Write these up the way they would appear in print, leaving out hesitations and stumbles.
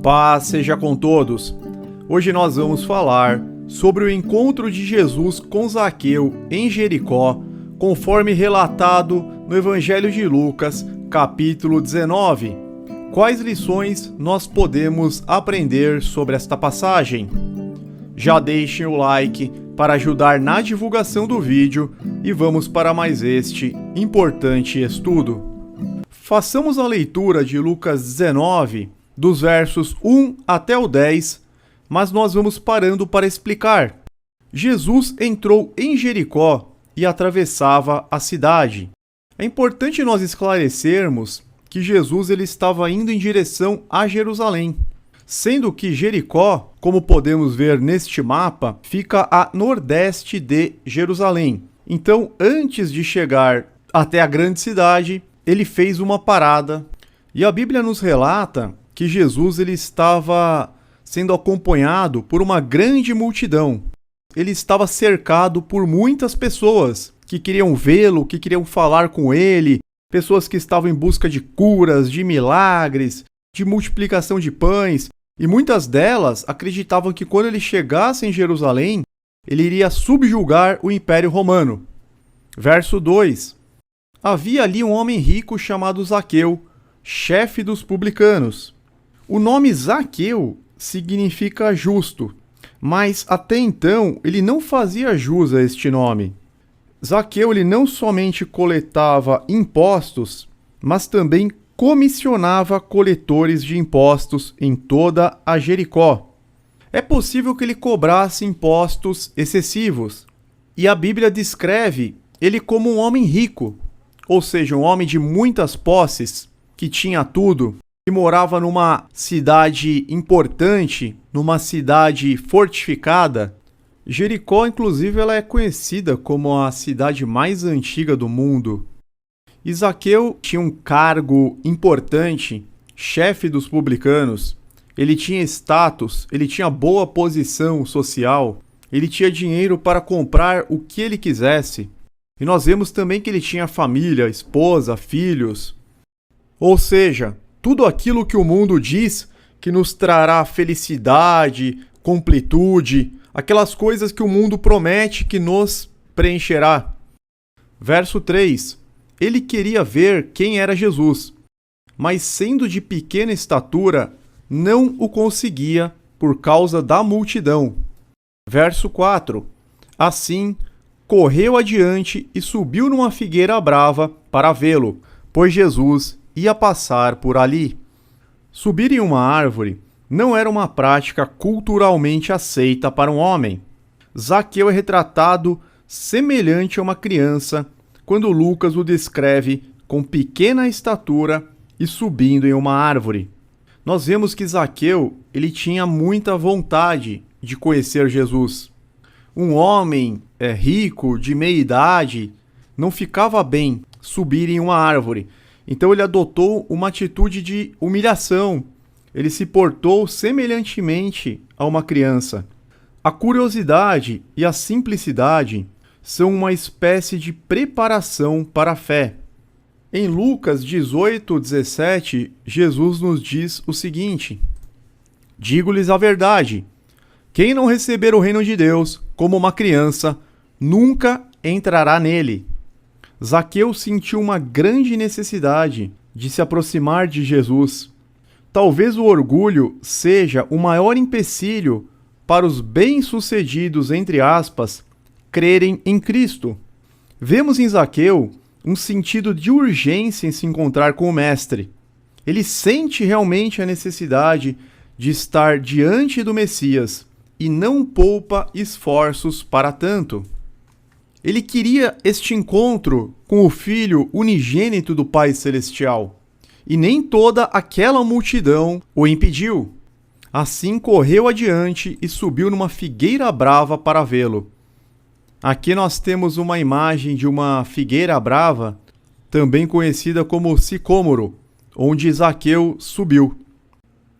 Paz seja com todos. Hoje nós vamos falar sobre o encontro de Jesus com Zaqueu em Jericó, conforme relatado no Evangelho de Lucas, capítulo 19. Quais lições nós podemos aprender sobre esta passagem? Já deixem o like para ajudar na divulgação do vídeo e vamos para mais este importante estudo. Façamos a leitura de Lucas 19, dos versos 1 até o 10, mas nós vamos parando para explicar. Jesus entrou em Jericó e atravessava a cidade. É importante nós esclarecermos que Jesus ele estava indo em direção a Jerusalém, sendo que Jericó, como podemos ver neste mapa, fica a nordeste de Jerusalém. Então, antes de chegar até a grande cidade, ele fez uma parada. E a Bíblia nos relata que Jesus ele estava sendo acompanhado por uma grande multidão. Ele estava cercado por muitas pessoas que queriam vê-lo, que queriam falar com ele, pessoas que estavam em busca de curas, de milagres, de multiplicação de pães, e muitas delas acreditavam que quando ele chegasse em Jerusalém, ele iria subjugar o Império Romano. Verso 2. Havia ali um homem rico chamado Zaqueu, chefe dos publicanos. O nome Zaqueu significa justo, mas até então ele não fazia jus a este nome. Zaqueu ele não somente coletava impostos, mas também comissionava coletores de impostos em toda a Jericó. É possível que ele cobrasse impostos excessivos, e a Bíblia descreve ele como um homem rico, ou seja, um homem de muitas posses, que tinha tudo, que morava numa cidade importante, numa cidade fortificada. Jericó, inclusive, ela é conhecida como a cidade mais antiga do mundo. E Zaqueu tinha um cargo importante, chefe dos publicanos. Ele tinha status, ele tinha boa posição social, ele tinha dinheiro para comprar o que ele quisesse. E nós vemos também que ele tinha família, esposa, filhos. Ou seja, tudo aquilo que o mundo diz que nos trará felicidade, completude, aquelas coisas que o mundo promete que nos preencherá. Verso 3. Ele queria ver quem era Jesus, mas sendo de pequena estatura, não o conseguia por causa da multidão. Verso 4. Assim, correu adiante e subiu numa figueira brava para vê-lo, pois Jesus ia passar por ali. Subir em uma árvore não era uma prática culturalmente aceita para um homem. Zaqueu é retratado semelhante a uma criança, quando Lucas o descreve com pequena estatura e subindo em uma árvore. Nós vemos que Zaqueu ele tinha muita vontade de conhecer Jesus. Um homem rico, de meia idade, não ficava bem subir em uma árvore. Então ele adotou uma atitude de humilhação. Ele se portou semelhantemente a uma criança. A curiosidade e a simplicidade são uma espécie de preparação para a fé. Em Lucas 18:17, Jesus nos diz o seguinte: digo-lhes a verdade, quem não receber o reino de Deus como uma criança, nunca entrará nele. Zaqueu sentiu uma grande necessidade de se aproximar de Jesus. Talvez o orgulho seja o maior empecilho para os bem-sucedidos, entre aspas, crerem em Cristo. Vemos em Zaqueu um sentido de urgência em se encontrar com o Mestre. Ele sente realmente a necessidade de estar diante do Messias e não poupa esforços para tanto. Ele queria este encontro com o Filho unigênito do Pai Celestial, e nem toda aquela multidão o impediu. Assim correu adiante e subiu numa figueira brava para vê-lo. Aqui nós temos uma imagem de uma figueira brava, também conhecida como sicômoro, onde Zaqueu subiu.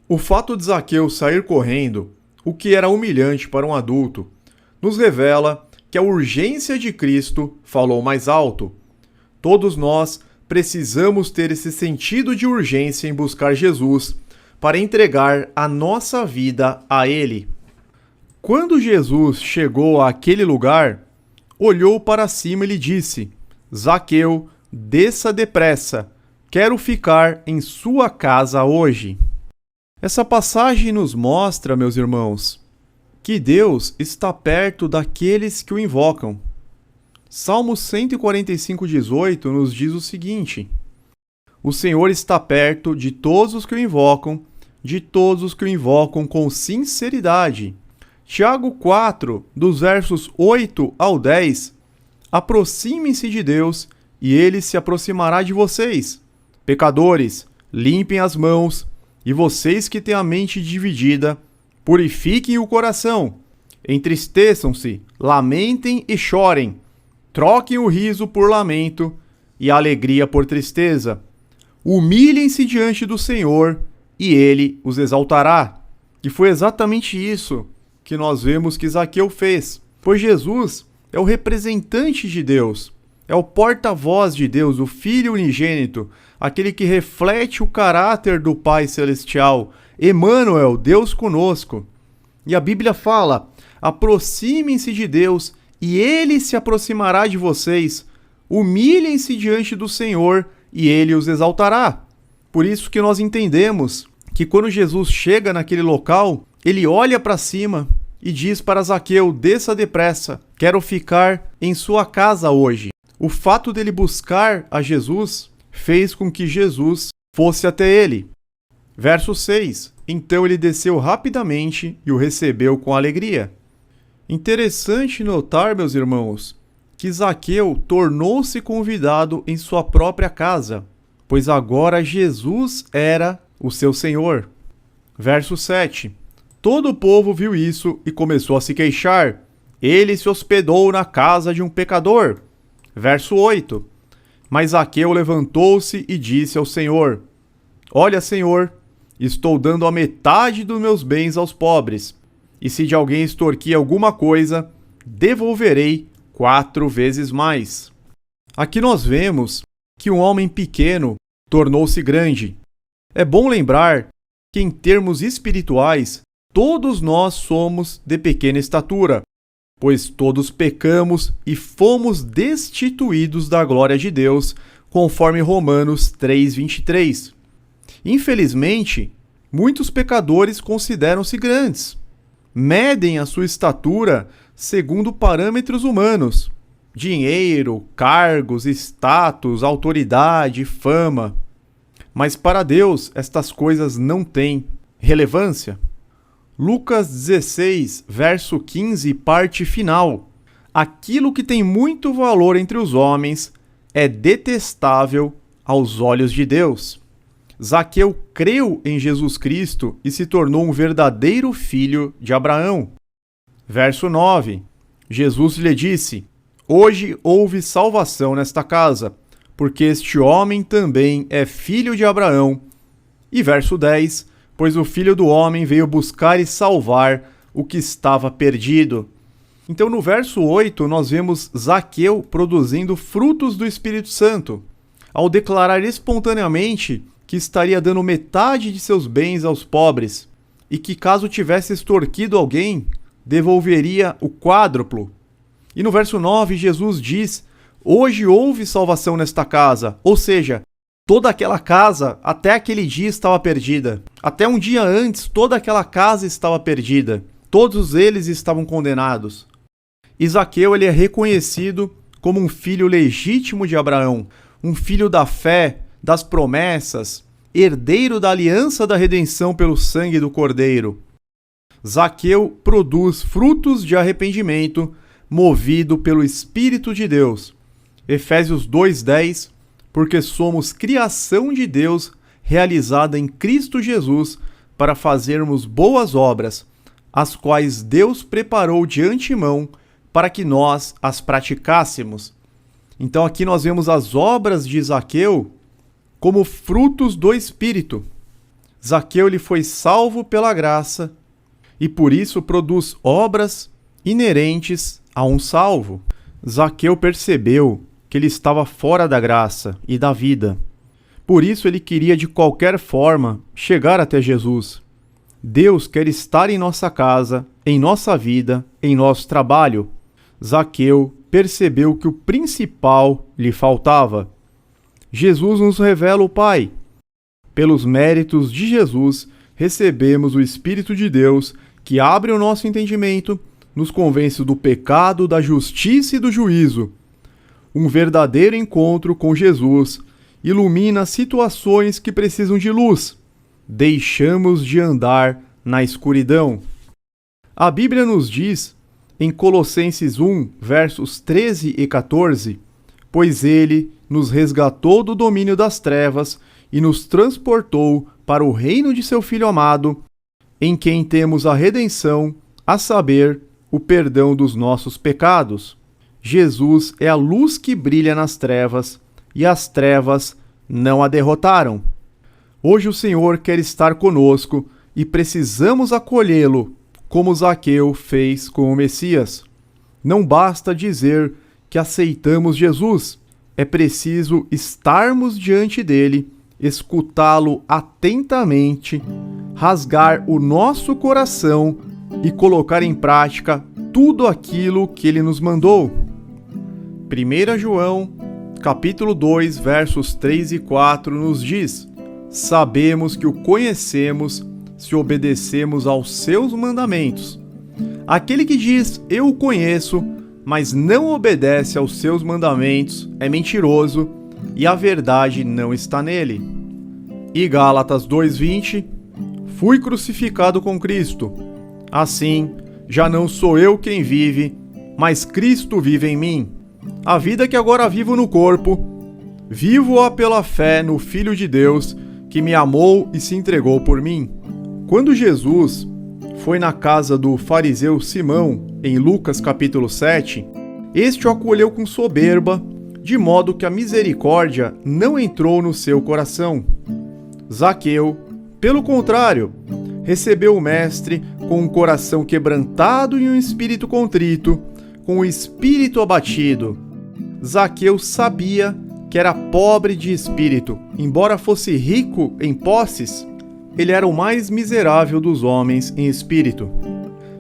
O fato de Zaqueu sair correndo, o que era humilhante para um adulto, nos revela que a urgência de Cristo falou mais alto. Todos nós precisamos ter esse sentido de urgência em buscar Jesus, para entregar a nossa vida a Ele. Quando Jesus chegou àquele lugar, olhou para cima e lhe disse: Zaqueu, desça depressa, quero ficar em sua casa hoje. Essa passagem nos mostra, meus irmãos, que Deus está perto daqueles que o invocam. Salmo 145:18 nos diz o seguinte: O Senhor está perto de todos os que o invocam, de todos os que o invocam com sinceridade. Tiago 4, dos versos 8 ao 10, aproximem-se de Deus e Ele se aproximará de vocês. Pecadores, limpem as mãos, e vocês que têm a mente dividida, purifiquem o coração. Entristeçam-se, lamentem e chorem. Troquem o riso por lamento e a alegria por tristeza. Humilhem-se diante do Senhor e Ele os exaltará. E foi exatamente isso que nós vemos que Zaqueu fez, pois Jesus é o representante de Deus, é o porta-voz de Deus, o Filho unigênito, aquele que reflete o caráter do Pai Celestial, Emmanuel, Deus conosco. E a Bíblia fala: aproximem-se de Deus e Ele se aproximará de vocês. Humilhem-se diante do Senhor e Ele os exaltará. Por isso que nós entendemos que quando Jesus chega naquele local, Ele olha para cima e diz para Zaqueu: desça depressa, quero ficar em sua casa hoje. O fato dele buscar a Jesus fez com que Jesus fosse até ele. Verso 6. Então ele desceu rapidamente e o recebeu com alegria. Interessante notar, meus irmãos, que Zaqueu tornou-se convidado em sua própria casa, pois agora Jesus era o seu Senhor. Verso 7. Todo o povo viu isso e começou a se queixar. Ele se hospedou na casa de um pecador. Verso 8. Mas Zaqueu levantou-se e disse ao Senhor: Olha, Senhor, estou dando a metade dos meus bens aos pobres, e se de alguém extorquir alguma coisa, devolverei 4 vezes mais. Aqui nós vemos que um homem pequeno tornou-se grande. É bom lembrar que, em termos espirituais, todos nós somos de pequena estatura, pois todos pecamos e fomos destituídos da glória de Deus, conforme Romanos 3:23. Infelizmente, muitos pecadores consideram-se grandes. Medem a sua estatura segundo parâmetros humanos: dinheiro, cargos, status, autoridade, fama. Mas para Deus, estas coisas não têm relevância. Lucas 16, verso 15, parte final. Aquilo que tem muito valor entre os homens é detestável aos olhos de Deus. Zaqueu creu em Jesus Cristo e se tornou um verdadeiro filho de Abraão. Verso 9. Jesus lhe disse: Hoje houve salvação nesta casa, porque este homem também é filho de Abraão. E verso 10. Pois o Filho do Homem veio buscar e salvar o que estava perdido. Então, no verso 8, nós vemos Zaqueu produzindo frutos do Espírito Santo, ao declarar espontaneamente que estaria dando metade de seus bens aos pobres, e que, caso tivesse extorquido alguém, devolveria o quádruplo. E no verso 9, Jesus diz: Hoje houve salvação nesta casa, ou seja, toda aquela casa, até aquele dia, estava perdida. Até um dia antes, toda aquela casa estava perdida. Todos eles estavam condenados. E Zaqueu, ele é reconhecido como um filho legítimo de Abraão, um filho da fé, das promessas, herdeiro da aliança da redenção pelo sangue do Cordeiro. Zaqueu produz frutos de arrependimento, movido pelo Espírito de Deus. Efésios 2:10. Porque somos criação de Deus, realizada em Cristo Jesus, para fazermos boas obras, as quais Deus preparou de antemão para que nós as praticássemos. Então aqui nós vemos as obras de Zaqueu como frutos do Espírito. Zaqueu, ele foi salvo pela graça e por isso produz obras inerentes a um salvo. Zaqueu percebeu que ele estava fora da graça e da vida. Por isso ele queria de qualquer forma chegar até Jesus. Deus quer estar em nossa casa, em nossa vida, em nosso trabalho. Zaqueu percebeu que o principal lhe faltava. Jesus nos revela o Pai. Pelos méritos de Jesus, recebemos o Espírito de Deus, que abre o nosso entendimento, nos convence do pecado, da justiça e do juízo. Um verdadeiro encontro com Jesus ilumina situações que precisam de luz. Deixamos de andar na escuridão. A Bíblia nos diz, em Colossenses 1, versos 13 e 14, pois ele nos resgatou do domínio das trevas e nos transportou para o reino de seu Filho amado, em quem temos a redenção, a saber, o perdão dos nossos pecados. Jesus é a luz que brilha nas trevas, e as trevas não a derrotaram. Hoje o Senhor quer estar conosco e precisamos acolhê-lo, como Zaqueu fez com o Messias. Não basta dizer que aceitamos Jesus, é preciso estarmos diante dele, escutá-lo atentamente, rasgar o nosso coração e colocar em prática tudo aquilo que ele nos mandou. 1 João, capítulo 2, versos 3 e 4 nos diz: sabemos que o conhecemos se obedecemos aos seus mandamentos. Aquele que diz, eu o conheço, mas não obedece aos seus mandamentos, é mentiroso, e a verdade não está nele. E Gálatas 2:20, fui crucificado com Cristo. Assim, já não sou eu quem vive, mas Cristo vive em mim. A vida que agora vivo no corpo, vivo-a pela fé no Filho de Deus, que me amou e se entregou por mim. Quando Jesus foi na casa do fariseu Simão, em Lucas capítulo 7, este o acolheu com soberba, de modo que a misericórdia não entrou no seu coração. Zaqueu, pelo contrário, recebeu o mestre com um coração quebrantado e um espírito contrito, com o espírito abatido. Zaqueu sabia que era pobre de espírito, embora fosse rico em posses, ele era o mais miserável dos homens em espírito.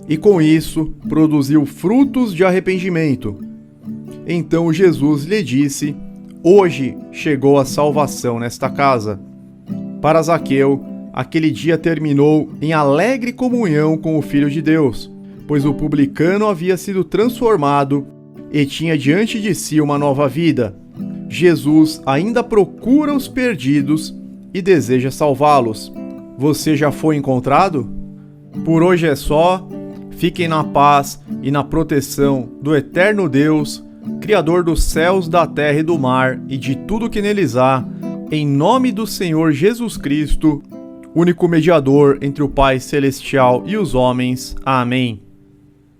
E com isso produziu frutos de arrependimento. Então Jesus lhe disse: hoje chegou a salvação nesta casa. Para Zaqueu, aquele dia terminou em alegre comunhão com o Filho de Deus, pois o publicano havia sido transformado e tinha diante de si uma nova vida. Jesus ainda procura os perdidos e deseja salvá-los. Você já foi encontrado? Por hoje é só. Fiquem na paz e na proteção do eterno Deus, Criador dos céus, da terra e do mar e de tudo que neles há, em nome do Senhor Jesus Cristo, único mediador entre o Pai Celestial e os homens. Amém.